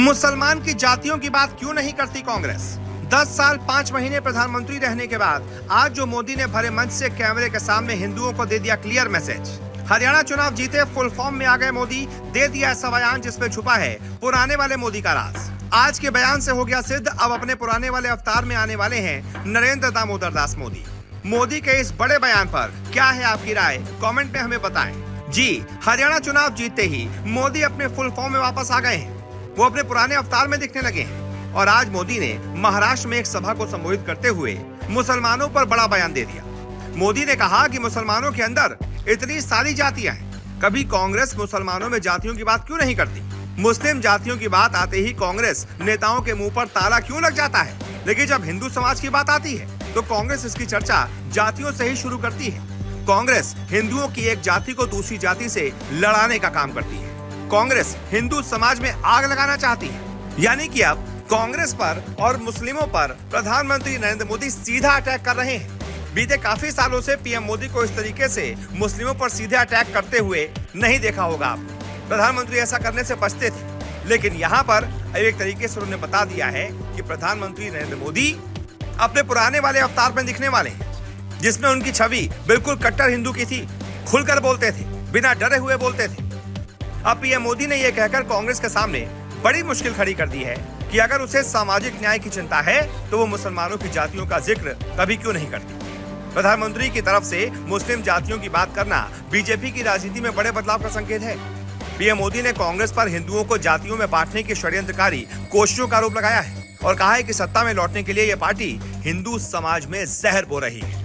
मुसलमान की जातियों की बात क्यों नहीं करती कांग्रेस? 10 साल 5 महीने प्रधानमंत्री रहने के बाद आज जो मोदी ने भरे मंच से कैमरे के सामने हिंदुओं को दे दिया क्लियर मैसेज। हरियाणा चुनाव जीते फुल फॉर्म में आ गए मोदी, दे दिया ऐसा बयान जिसमें छुपा है पुराने वाले मोदी का राज। आज के बयान से हो गया सिद्ध, अब अपने पुराने वाले अवतार में आने वाले हैं नरेंद्र दामोदर दास मोदी। मोदी के इस बड़े बयान पर क्या है आपकी राय, कमेंट में हमें बताएं। जी, हरियाणा चुनाव जीतते ही मोदी अपने फुल फॉर्म में वापस आ गए हैं। वो अपने पुराने अवतार में दिखने लगे हैं और आज मोदी ने महाराष्ट्र में एक सभा को संबोधित करते हुए मुसलमानों पर बड़ा बयान दे दिया। मोदी ने कहा कि मुसलमानों के अंदर इतनी सारी जातियां हैं, कभी कांग्रेस मुसलमानों में जातियों की बात क्यों नहीं करती? मुस्लिम जातियों की बात आते ही कांग्रेस नेताओं के मुंह पर ताला क्यों लग जाता है? लेकिन जब हिंदू समाज की बात आती है तो कांग्रेस इसकी चर्चा जातियों से ही शुरू करती है। कांग्रेस हिंदुओं की एक जाति को दूसरी जाति से लड़ाने का काम करती है। कांग्रेस हिंदू समाज में आग लगाना चाहती है, यानी कि अब कांग्रेस पर और मुस्लिमों पर प्रधानमंत्री नरेंद्र मोदी सीधा अटैक कर रहे हैं। बीते काफी सालों से पीएम मोदी को इस तरीके से मुस्लिमों पर सीधे अटैक करते हुए नहीं देखा होगा आपने। प्रधानमंत्री ऐसा करने से बचते थे, लेकिन यहाँ पर एक तरीके से उन्होंने बता दिया है कि प्रधानमंत्री नरेंद्र मोदी अपने पुराने वाले अवतार में दिखने वाले हैं, जिसमें उनकी छवि बिल्कुल कट्टर हिंदू की थी। खुलकर बोलते थे, बिना डरे हुए बोलते थे। अब पीएम मोदी ने यह कहकर कांग्रेस के सामने बड़ी मुश्किल खड़ी कर दी है कि अगर उसे सामाजिक न्याय की चिंता है तो वो मुसलमानों की जातियों का जिक्र कभी क्यों नहीं करती। प्रधानमंत्री की तरफ से मुस्लिम जातियों की बात करना बीजेपी की राजनीति में बड़े बदलाव का संकेत है। पीएम मोदी ने कांग्रेस पर हिंदुओं को जातियों में बांटने की षड्यंत्रकारी कोशिशों का आरोप लगाया है और कहा है कि सत्ता में लौटने के लिए यह पार्टी हिंदू समाज में जहर बो रही है।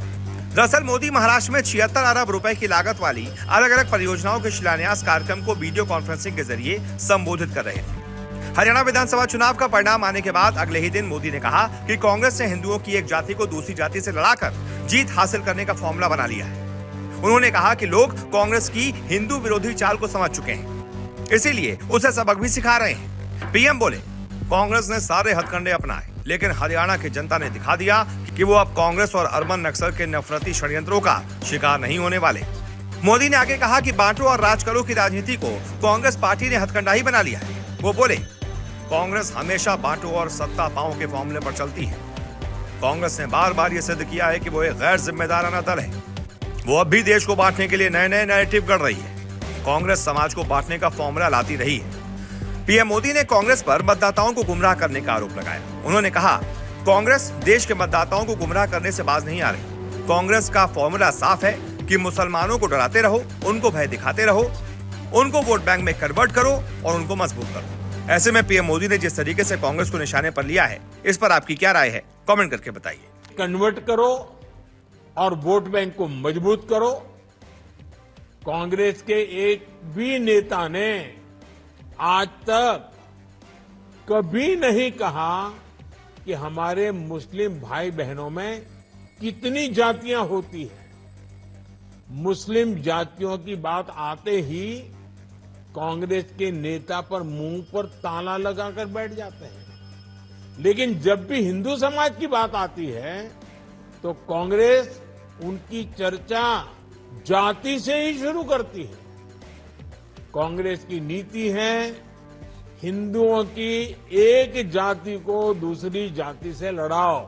दरअसल मोदी महाराष्ट्र में 76 अरब रुपए की लागत वाली अलग अलग परियोजनाओं के शिलान्यास कार्यक्रम को वीडियो कॉन्फ्रेंसिंग के जरिए संबोधित कर रहे थे। हरियाणा विधानसभा चुनाव का परिणाम आने के बाद अगले ही दिन मोदी ने कहा कि कांग्रेस ने हिंदुओं की एक जाति को दूसरी जाति से लड़ाकर जीत हासिल करने का फॉर्मूला बना लिया है। उन्होंने कहा कि लोग कांग्रेस की हिंदू विरोधी चाल को समझ चुके हैं, इसीलिए उसे सबक भी सिखा रहे हैं। पीएम बोले, कांग्रेस ने सारे हथकंडे अपनाए, लेकिन हरियाणा की जनता ने दिखा दिया कि वो अब कांग्रेस और अर्बन नक्सल के नफरती षड्यंत्रों का शिकार नहीं होने वाले। मोदी ने आगे कहा कि बांटो और राज करो की राजनीति को कांग्रेस पार्टी ने हथकंडा ही बना लिया है। वो बोले, कांग्रेस हमेशा बांटो और सत्ता पाओ के फॉर्मूले पर चलती है। कांग्रेस ने बार बार ये सिद्ध किया है कि वो एक गैर जिम्मेदाराना दल है। वो अब भी देश को बांटने के लिए नए नए नैरेटिव गढ़ रही है। कांग्रेस समाज को बांटने का फॉर्मूला लाती रही है। पीएम मोदी ने कांग्रेस पर मतदाताओं को गुमराह करने का आरोप लगाया। उन्होंने कहा, कांग्रेस देश के मतदाताओं को गुमराह करने से बाज नहीं आ रही। कांग्रेस का फॉर्मूला साफ है कि मुसलमानों को डराते रहो, उनको भय दिखाते रहो, उनको वोट बैंक में कन्वर्ट करो और उनको मजबूत करो। ऐसे में पीएम मोदी ने जिस तरीके से कांग्रेस को निशाने पर लिया है, इस पर आपकी क्या राय है, कमेंट करके बताइए। कन्वर्ट करो और वोट बैंक को मजबूत करो। कांग्रेस के एक भी नेता ने आज तक कभी नहीं कहा कि हमारे मुस्लिम भाई बहनों में कितनी जातियां होती हैं। मुस्लिम जातियों की बात आते ही कांग्रेस के नेता पर मुंह पर ताला लगाकर बैठ जाते हैं। लेकिन जब भी हिंदू समाज की बात आती है तो कांग्रेस उनकी चर्चा जाति से ही शुरू करती है। कांग्रेस की नीति है हिंदुओं की एक जाति को दूसरी जाति से लड़ाओ।